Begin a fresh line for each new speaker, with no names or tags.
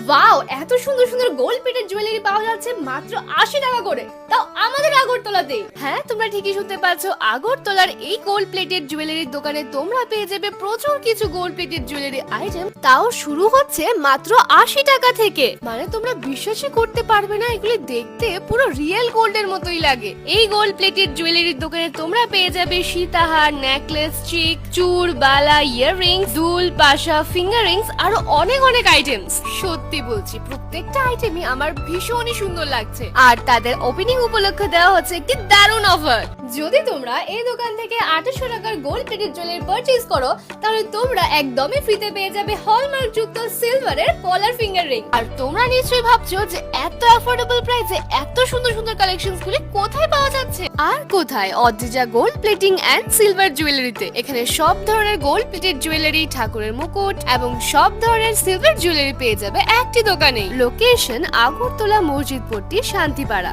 Wow, এত সুন্দর সুন্দর গোল্ড প্লেটেড জুয়েলারি পাওয়া যাচ্ছে মাত্র ৮০ টাকা করে, তাও আমাদের আগরতলাতে। হ্যাঁ, তোমরা ঠিকই শুনতে পাচ্ছ, আগরতলার এই গোল্ড প্লেটেড জুয়েলারির দোকানে তোমরা পেয়ে যাবে প্রচুর কিছু গোল্ড প্লেটেড জুয়েলারি আইটেম, তাও শুরু হচ্ছে মাত্র ৮০ টাকা থেকে। মানে তোমরা বিশ্বাসই করতে পারবে না, এগুলি দেখতে পুরো রিয়েল গোল্ডের মতোই লাগে। এই গোল্ড প্লেটেড জুয়েলারির দোকানে তোমরা পেয়ে যাবে সীতাহার, নেকলেস, চিক, চূড়, বালা, ইয়াররিংস, দুল, পাশা, ফিঙ্গার রিংস, আরো অনেক অনেক আইটেমস। সত্যি বলছি, প্রত্যেকটা আইটেমই আমার ভীষণই সুন্দর লাগছে। আর তাদের ওপেনিং উপলক্ষে দেওয়া হচ্ছে একটি দারুণ অফার। যদি তোমরা এই দোকান থেকে ২৮০০ টাকার গোল্ড প্লেটেড জুয়েলারি পারচেজ করো, তাহলে তোমরা একদমই ফ্রিতে পেয়ে যাবে হলমার্ক যুক্ত সিলভারের পলার ফিঙ্গার রিং। আর তোমরা নিশ্চয়ই ভাবছো যে এত অ্যাফোর্ডেবল প্রাইসে এত সুন্দর সুন্দর কালেকশনস গুলি কোথায় পাওয়া যাচ্ছে। আর কোথায়, Adrija gold plating and silver জুয়েলারিতে। এখানে সব ধরনের গোল্ড প্লেটেড জুয়েলারি, ঠাকুরের মুকুট এবং সব ধরনের সিলভার জুয়েলারি পেয়ে যাবে একটি দোকানে। লোকেশন আগরতলা মসজিদ পট্টি, শান্তিপাড়া।